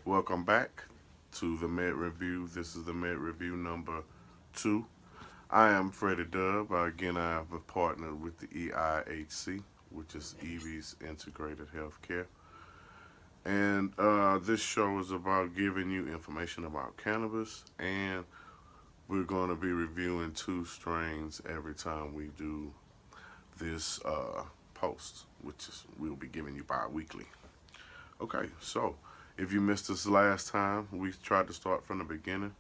Welcome back to the Med Review. This is the Med Review number 2. I am Freddie Dub. Again, I have a partner with the EIHC, which is Evie's Integrated Healthcare. And this show is about giving you information about cannabis, and we're going to be reviewing 2 strains every time we do this post, which is we'll be giving you bi-weekly. Okay, so if you missed us last time, we tried to start from the beginning.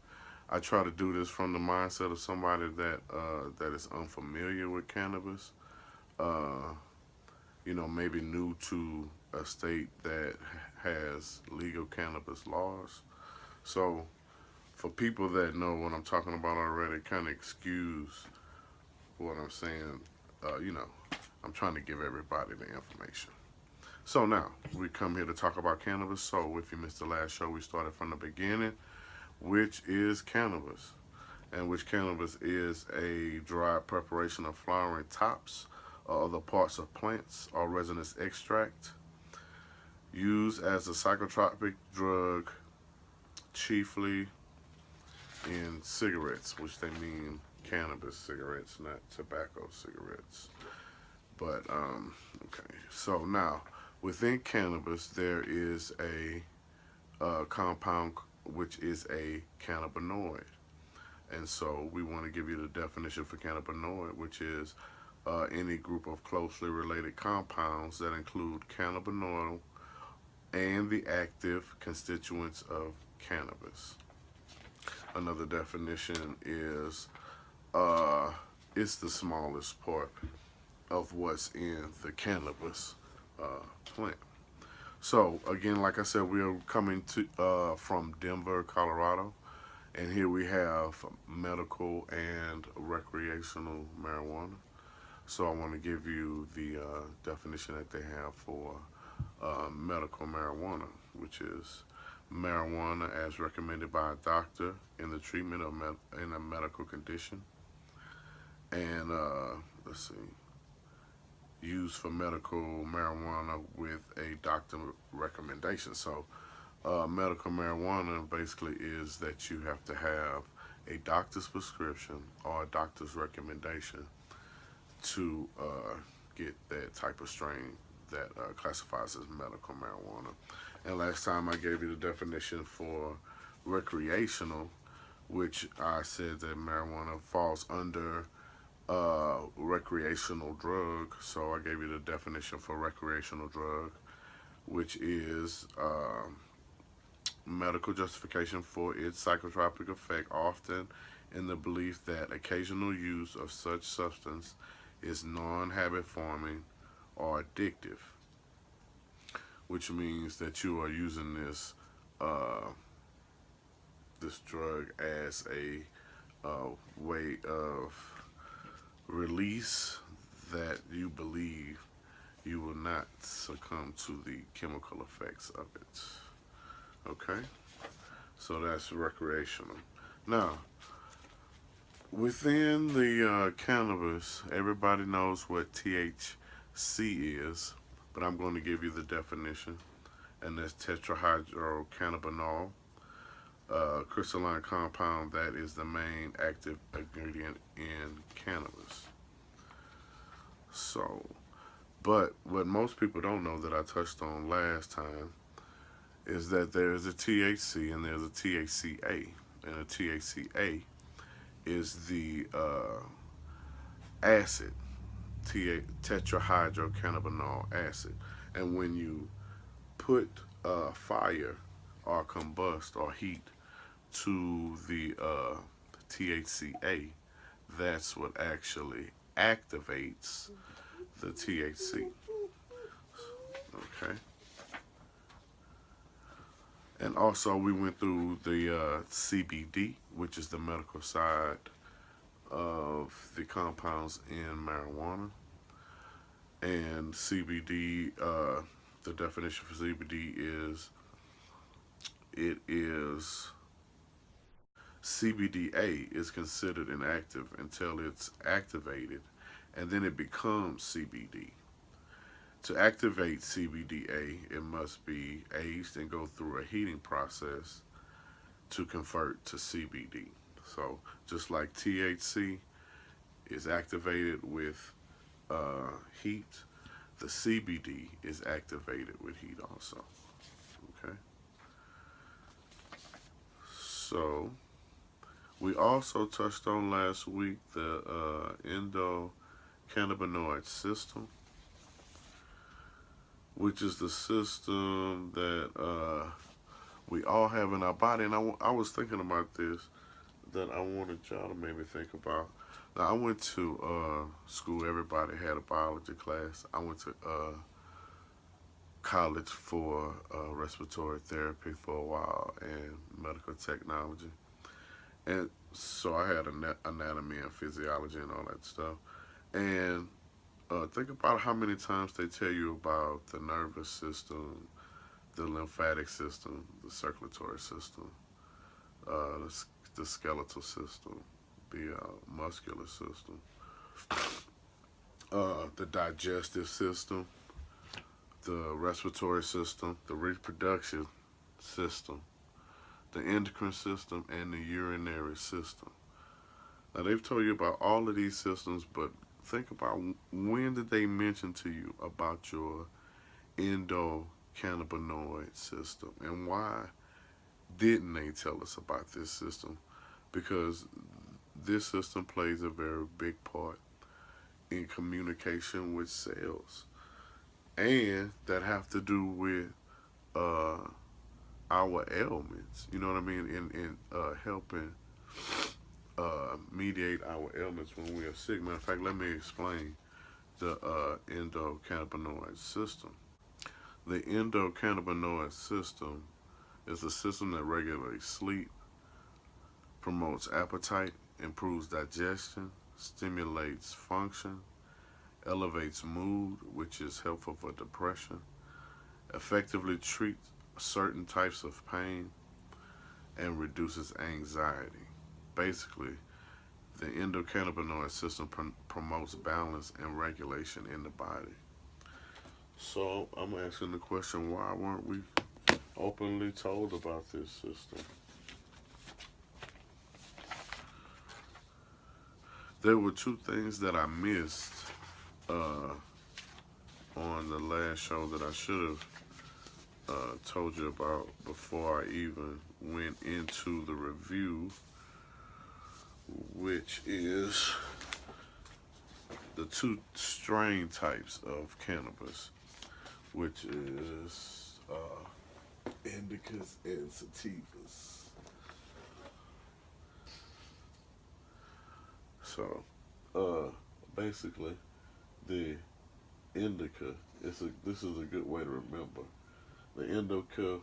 I try to do this from the mindset of somebody that is unfamiliar with cannabis. Uh, maybe new to a state that has legal cannabis laws. So for people that know what I'm talking about already, kind of excuse what I'm saying. Uh, you know, I'm trying to give everybody the information. So now we come here to talk about cannabis. So if you missed the last show, we started from the beginning, which is cannabis, and which cannabis is a dried preparation of flowering tops or other parts of plants or resinous extract used as a psychotropic drug, chiefly in cigarettes, which they mean cannabis cigarettes, not tobacco cigarettes. But okay, so now within cannabis there is a compound which is a cannabinoid. And so we want to give you the definition for cannabinoid, which is any group of closely related compounds that include cannabinol and the active constituents of cannabis. Another definition is it's the smallest part of what's in the cannabis plant. So again, like I said, we are coming to from Denver, Colorado, and here we have medical and recreational marijuana. So I want to give you the definition that they have for medical marijuana, which is marijuana as recommended by a doctor in the treatment of in a medical condition, and let's see, used for medical marijuana with a doctor recommendation. So, medical marijuana basically is that you have to have a doctor's prescription or a doctor's recommendation to get that type of strain that classifies as medical marijuana. And last time I gave you the definition for recreational, which I said that marijuana falls under recreational drug. So I gave you the definition for recreational drug, which is medical justification for its psychotropic effect, often in the belief that occasional use of such substance is non-habit forming or addictive, which means that you are using uh, this drug as a way of release that you believe you will not succumb to the chemical effects of it. Okay? So that's recreational. Now, within the cannabis, everybody knows what THC is, but I'm going to give you the definition, and that's tetrahydrocannabinol, crystalline compound that is the main active ingredient in cannabis. So, but what most people don't know that I touched on last time is that there is a THC and there's a THCA, and a THCA is the acid, tetrahydrocannabinol acid, and when you put fire or combust or heat to the THCA, that's what actually activates the THC. Okay. And also, we went through the CBD, which is the medical side of the compounds in marijuana. And CBD, the definition for CBD is it is CBDA is considered inactive until it's activated, and then it becomes CBD. To activate CBDA, it must be aged and go through a heating process to convert to CBD. So just like THC is activated with heat, the CBD is activated with heat also. Okay. So we also touched on last week the endocannabinoid system, which is the system that we all have in our body. And I was thinking about this that I wanted y'all to maybe think about. Now, I went to school. Everybody had a biology class. I went to college for respiratory therapy for a while and medical technology. And so I had anatomy and physiology and all that stuff. And think about how many times they tell you about the nervous system, the lymphatic system, the circulatory system, the skeletal system, the muscular system, the digestive system, the respiratory system, the reproduction system, the endocrine system, and the urinary system. Now, they've told you about all of these systems, but think about when did they mention to you about your endocannabinoid system, and why didn't they tell us about this system? Because this system plays a very big part in communication with cells, and that have to do with our ailments. You know what I mean? In helping mediate our ailments when we are sick. Matter of fact, let me explain the endocannabinoid system. The endocannabinoid system is a system that regulates sleep, promotes appetite, improves digestion, stimulates function, elevates mood, which is helpful for depression, effectively treats certain types of pain, and reduces anxiety. Basically, the endocannabinoid system promotes balance and regulation in the body. So I'm asking the question, why weren't we openly told about this system? There were two things that I missed on the last show that I should have told you about before I even went into the review, which is the two strain types of cannabis, which is indicas and sativas. So, basically, the indica this is a good way to remember. The indica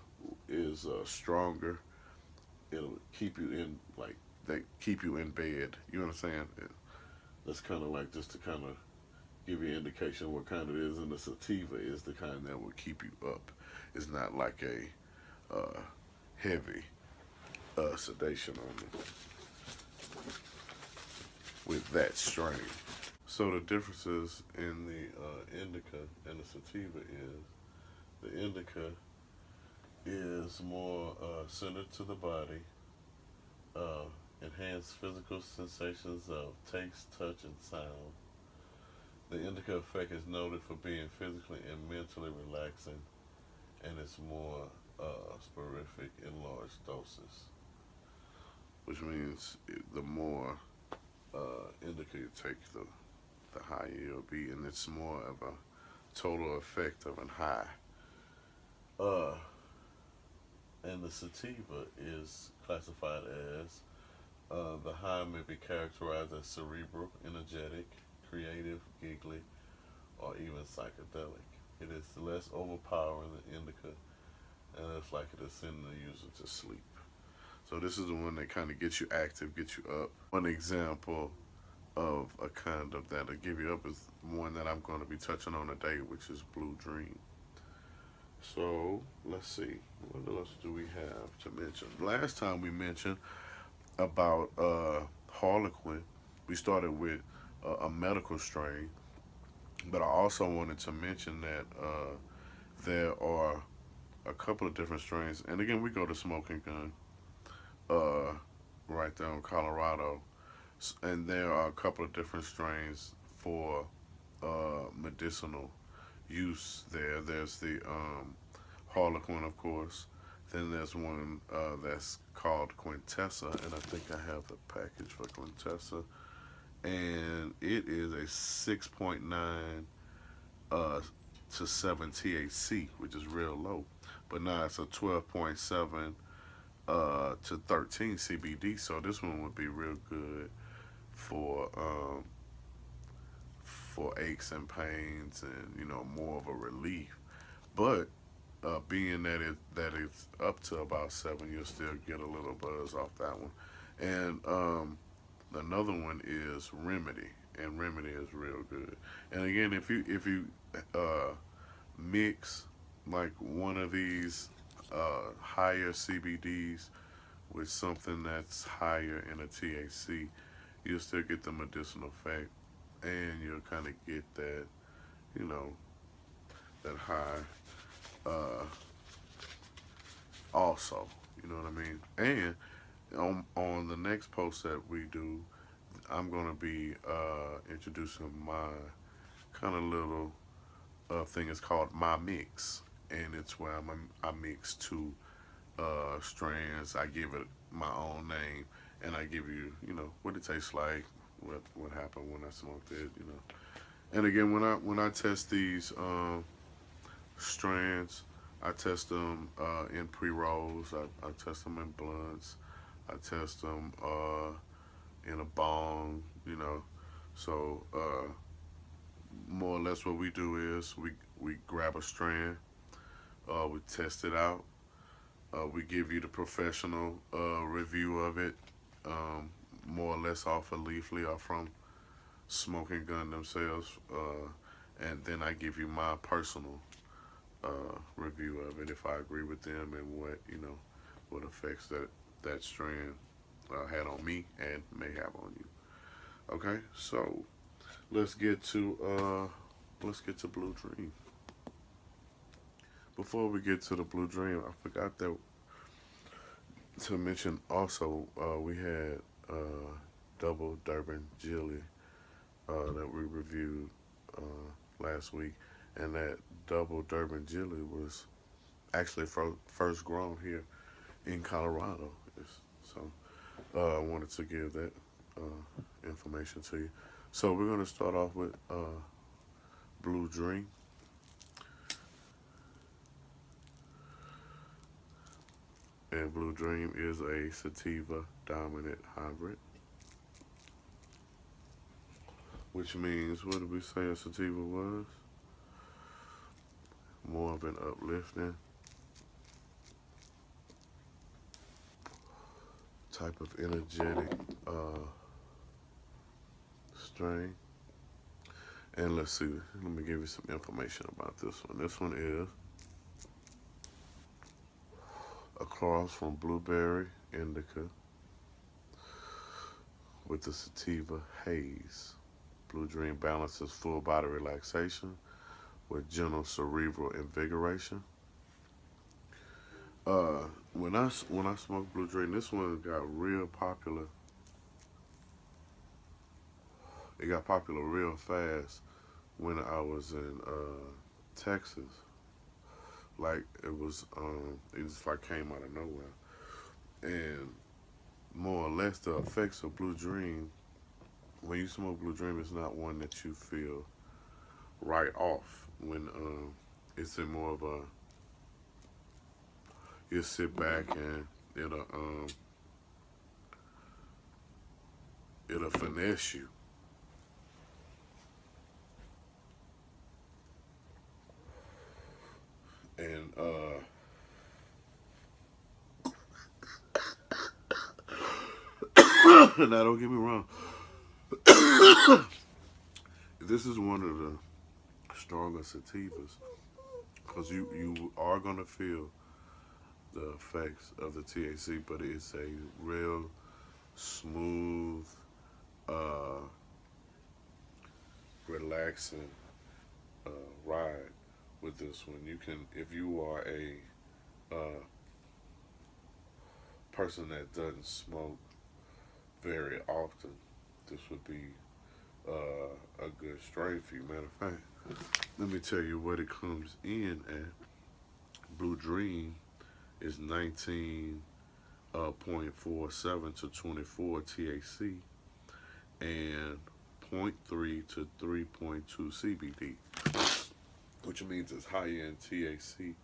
is stronger. It'll keep you in they keep you in bed. You understand? That's kind of like just to kind of give you an indication of what kind it is. And the sativa is the kind that will keep you up. It's not like a heavy sedation on it with that strain. So the differences in the indica and the sativa is the indica is more centered to the body, enhanced physical sensations of taste, touch, and sound. The indica effect is noted for being physically and mentally relaxing, and it's more sporadic in large doses, which means the more indica you take, the higher you'll be, and it's more of a total effect of a high. And the sativa is classified as the high may be characterized as cerebral, energetic, creative, giggly, or even psychedelic. It is less overpowering than indica, and it's likely to send the user to sleep. So this is the one that kind of gets you active, gets you up. One example of a kind of that'll give you up is one that I'm going to be touching on today, which is Blue Dream. So let's see, what else do we have to mention? Last time we mentioned about Harlequin, we started with a medical strain, But I also wanted to mention that there are a couple of different strains. And again, we go to Smoking Gun uh, right there in Colorado. And there are a couple of different strains for medicinal use there. There's the Harlequin, of course. Then there's one that's called Quintessa, and I think I have the package for Quintessa. And it is a 6.9 uh, to 7 THC, which is real low. But now it's a 12.7 to 13 CBD, so this one would be real good for aches and pains, and more of a relief. But being that it's up to about 7, you'll still get a little buzz off that one. And another one is Remedy, and Remedy is real good. And again, if you mix like one of these higher CBDs with something that's higher in a THC, you'll still get the medicinal effect, and you'll kind of get that, you know, that high also. You know what I mean? And on the next post that we do, I'm gonna be introducing my kind of little thing. It's called My Mix, and it's where I mix two strands. I give it my own name, and I give you, what it tastes like, what happened when I smoked it, And again, when I test these strands, I test them in pre rolls. I test them in blunts. I test them in a bong. So more or less, what we do is we grab a strand, we test it out. We give you the professional review of it, more or less off of Leafly or from Smoking Gun themselves, and then I give you my personal review of it if I agree with them and what effects that strand had on me and may have on you. Okay, so let's get to Blue Dream. Before we get to the Blue Dream, I forgot to mention also we had Double Durban Jilly that we reviewed last week, and that Double Durban Jilly was actually first grown here in Colorado. So I wanted to give that information to you. So we're going to start off with Blue Dream. And Blue Dream is a sativa dominant hybrid, which means, what did we say a sativa was? More of an uplifting type of energetic strain. And let's see, let me give you some information about this one. This one is a cross from blueberry indica with the sativa haze. Blue Dream balances full body relaxation with gentle cerebral invigoration. When I smoked Blue Dream, this one got real popular. It got popular real fast when I was in Texas. Like it just like came out of nowhere. And more or less, the effects of Blue Dream, when you smoke Blue Dream, it's not one that you feel right off. When it's in more of a, you sit back and it'll finesse you. And now don't get me wrong. This is one of the stronger sativas, because you are gonna feel the effects of the THC, but it's a real smooth, relaxing ride with this one. You can, if you are a person that doesn't smoke very often, this would be a good strain for you. Matter of fact, let me tell you what it comes in at. Blue Dream is 19.47 to 24 THC and 0.3 to 3.2 CBD, which means it's higher in THC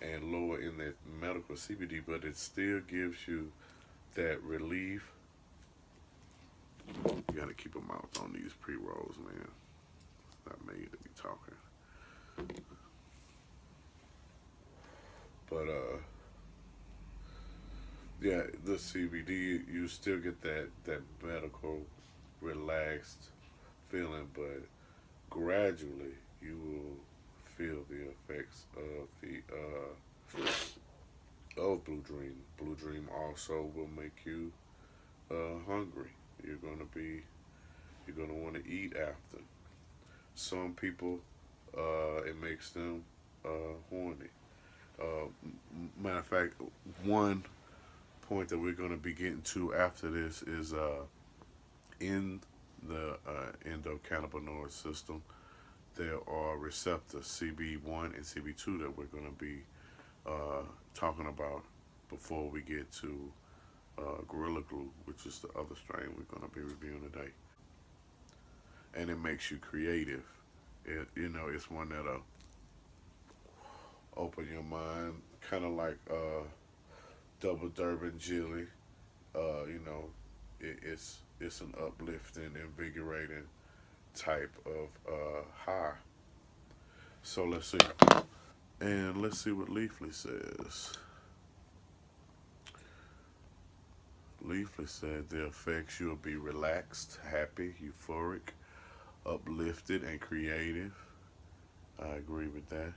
and lower in that medical CBD, but it still gives you that relief. You gotta keep a mouth on these pre-rolls, man. Not me to be talking. But yeah, the CBD, you still get that medical relaxed feeling, but gradually you will feel the effects of the of Blue Dream. Blue Dream also will make you hungry. You're gonna want to eat after. Some people, it makes them horny. Matter of fact, one point that we're going to be getting to after this is in the endocannabinoid system, there are receptors CB1 and CB2 that we're going to be talking about before we get to Gorilla Glue, which is the other strain we're going to be reviewing today. And it makes you creative. It's one that'll open your mind, kind of like double Durban jelly. It's an uplifting, invigorating type of high. So let's see, and let's see what Leafly says. Leafly said the effects, you'll be relaxed, happy, euphoric, uplifted, and creative. I agree with that.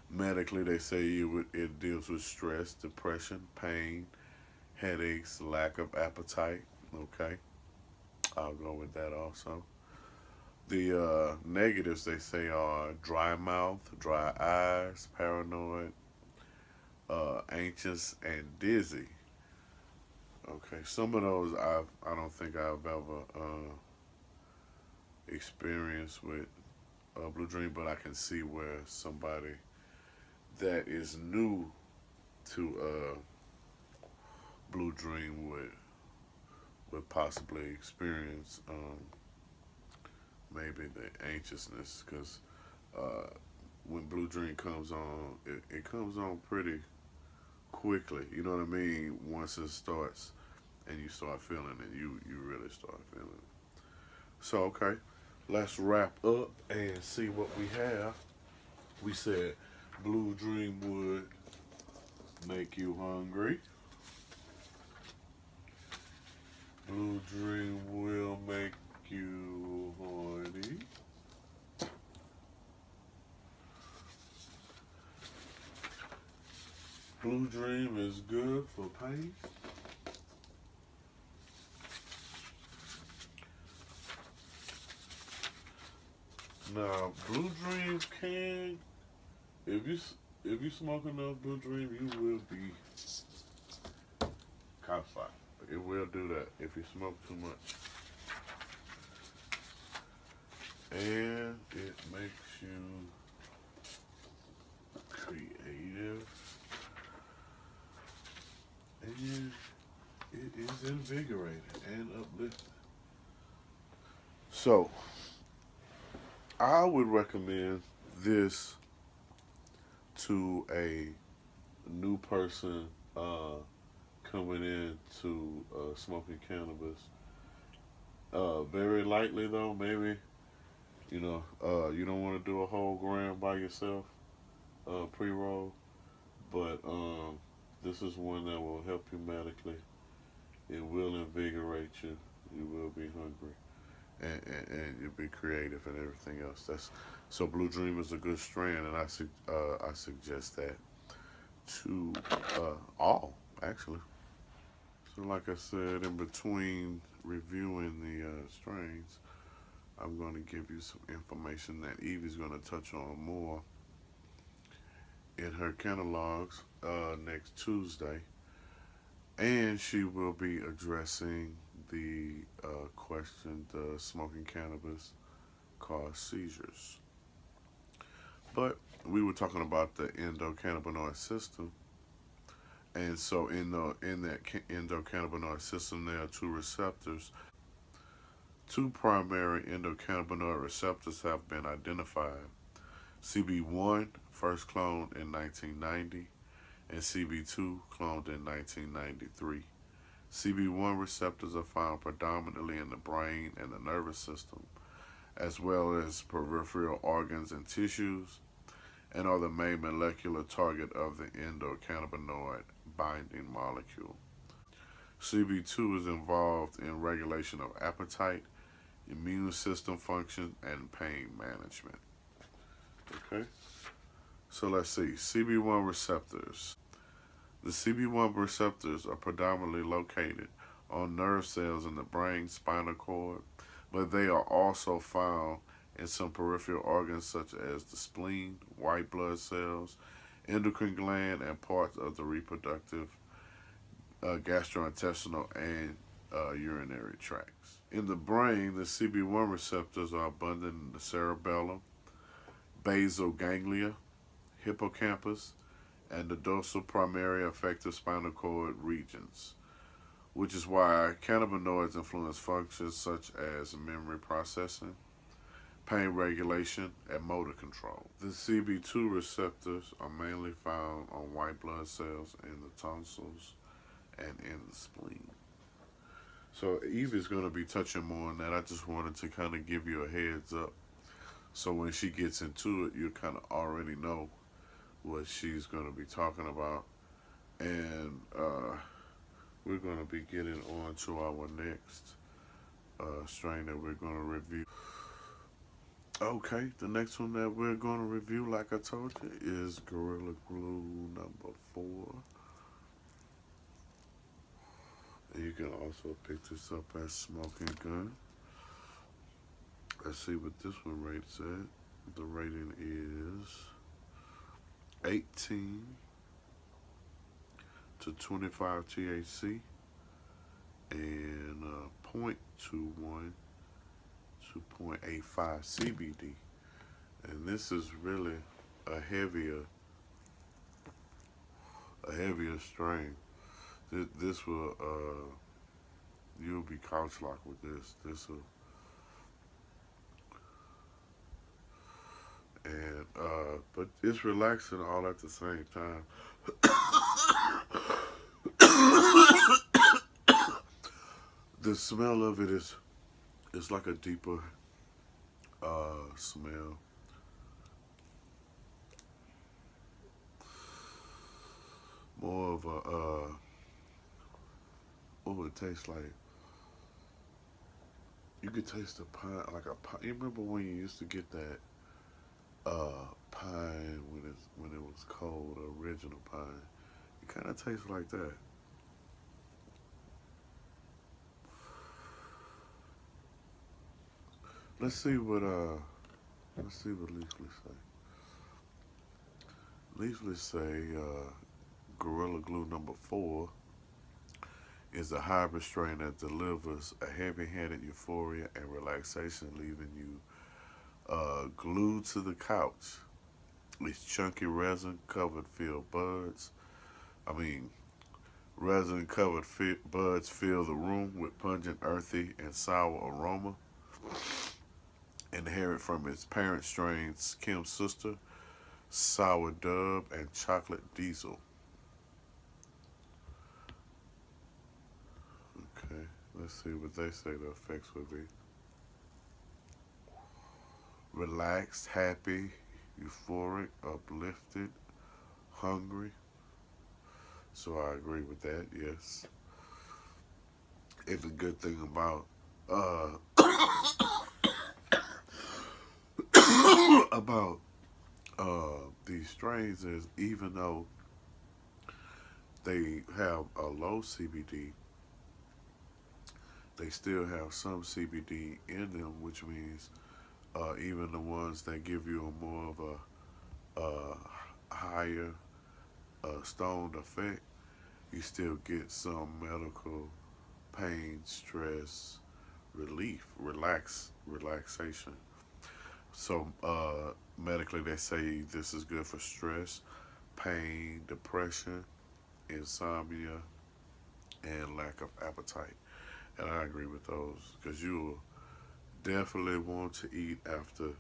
Medically, they say it deals with stress, depression, pain, headaches, lack of appetite. Okay, I'll go with that also. The negatives, they say, are dry mouth, dry eyes, paranoid, anxious, and dizzy. Okay, some of those I don't think I've ever experienced with Blue Dream, but I can see where somebody that is new to Blue Dream would possibly experience maybe the anxiousness, because when Blue Dream comes on, it comes on pretty quickly. You know what I mean? Once it starts and you start feeling it, you really start feeling it. So, okay, let's wrap up and see what we have. We said Blue Dream would make you hungry. Blue Dream will make you horny. Blue Dream is good for pain. Now, Blue Dream can, if you smoke enough Blue Dream, you will be cockfired. It will do that if you smoke too much. And it makes you creative. And it is invigorating and uplifting. So, I would recommend this to a new person coming into smoking cannabis. Very lightly though, maybe, you don't want to do a whole gram by yourself, pre-roll, but this is one that will help you medically. It will invigorate you. You will be hungry. And you'll be creative and everything else. So Blue Dream is a good strain, and I suggest that to all, actually. So like I said, in between reviewing the strains, I'm going to give you some information that Evie's going to touch on more in her catalogs next Tuesday. And she will be addressing the question, does smoking cannabis cause seizures? But we were talking about the endocannabinoid system. And so in that endocannabinoid system, there are two receptors. Two primary endocannabinoid receptors have been identified. CB1, first cloned in 1990, and CB2, cloned in 1993. CB1 receptors are found predominantly in the brain and the nervous system, as well as peripheral organs and tissues, and are the main molecular target of the endocannabinoid binding molecule. CB2 is involved in regulation of appetite, immune system function, and pain management. Okay, so let's see. CB1 receptors. The CB1 receptors are predominantly located on nerve cells in the brain, spinal cord, but they are also found in some peripheral organs such as the spleen, white blood cells, endocrine gland, and parts of the reproductive, gastrointestinal, and urinary tracts. In the brain, the CB1 receptors are abundant in the cerebellum, basal ganglia, hippocampus, and the dorsal primary affective spinal cord regions, which is why cannabinoids influence functions such as memory processing, pain regulation, and motor control. The CB2 receptors are mainly found on white blood cells in the tonsils and in the spleen. So Evie's going to be touching more on that. I just wanted to kind of give you a heads up, so when she gets into it, you kind of already know what she's going to be talking about. And we're going to be getting on to our next strain that we're going to review. Okay, the next one that we're going to review, like I told you, is Gorilla Glue number 4. And you can also pick this up at Smoking Gun. Let's see what this one rates at. The rating is 18 to 25 THC and 0.21 to 0.85 CBD. And this is really a heavier strain. This will you'll be couch locked with this. This will, and but it's relaxing all at the same time. The smell of it is like a deeper smell. More of a what would it taste like? You could taste the pine, like a pine. You remember when you used to get that pine when it was cold, original pine? It kind of tastes like that. Let's see what Leafly say. Leafly say Gorilla Glue number 4 is a hybrid strain that delivers a heavy-handed euphoria and relaxation, leaving you glued to the couch. Its chunky resin-covered buds fill the room with pungent, earthy, and sour aroma. Inherit from its parent strains, Kim's Sister, Sour Dub, and Chocolate Diesel. Okay, let's see what they say the effects would be. Relaxed, happy, euphoric, uplifted, hungry. So I agree with that, yes. And the good thing about these strains is, even though they have a low CBD, they still have some CBD in them, which means even the ones that give you a more of a higher stoned effect, you still get some medical pain, stress, relief, relaxation. So medically, they say this is good for stress, pain, depression, insomnia, and lack of appetite. And I agree with those because you will definitely want to eat after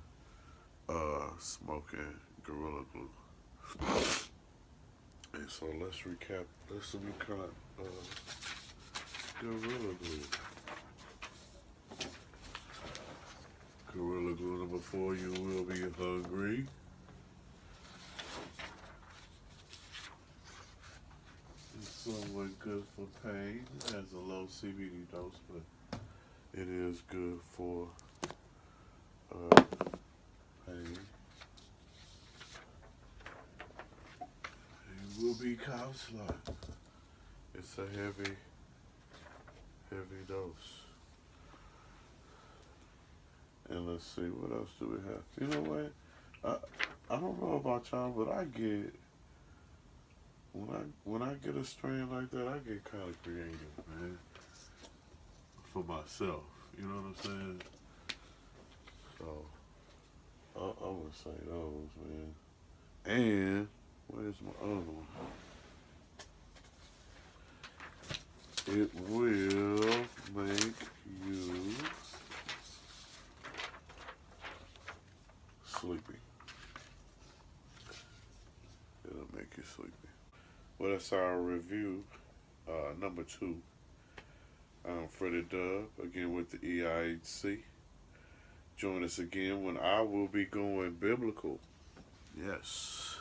smoking Gorilla Glue. And so let's recap. Let's recap Gorilla Glue. Gorilla Glue number 4, you will be hungry. It's somewhat good for pain. It has a low CBD dose, but it is good for pain. It will be counselor. It's a heavy dose. And let's see, what else do we have? You know what? I don't know about y'all, but I get when I get a strain like that, I get kind of creative, man. For myself, you know what I'm saying? So I would say those, man. And where's my other one? It will make you sleepy. It'll make you sleepy. Well, that's our review, number 2. I'm Freddie Dub, again with the EIHC. Join us again when I will be going biblical. Yes.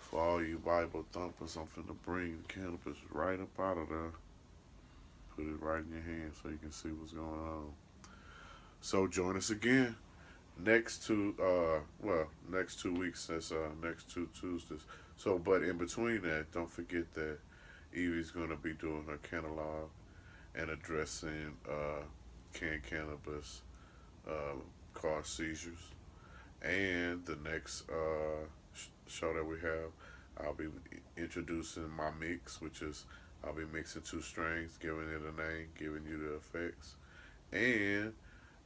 For all you Bible thumpers, I'm finna bring the cannabis right up out of there. Put it right in your hand so you can see what's going on. So join us again. Next 2 weeks, that's next 2 Tuesdays. So, but in between that, don't forget that Evie's going to be doing her catalog and addressing canned cannabis, car seizures. And the next show that we have, I'll be introducing my mix, which is I'll be mixing 2 strains, giving it a name, giving you the effects. And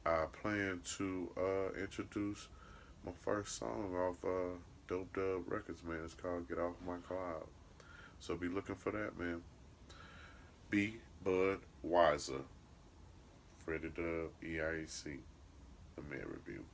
I plan to introduce my first song off Dope Dub Records, man. It's called Get Off My Cloud. So be looking for that, man. Be Bud Wiser. Freddie Dub, EIHC, the Med Review.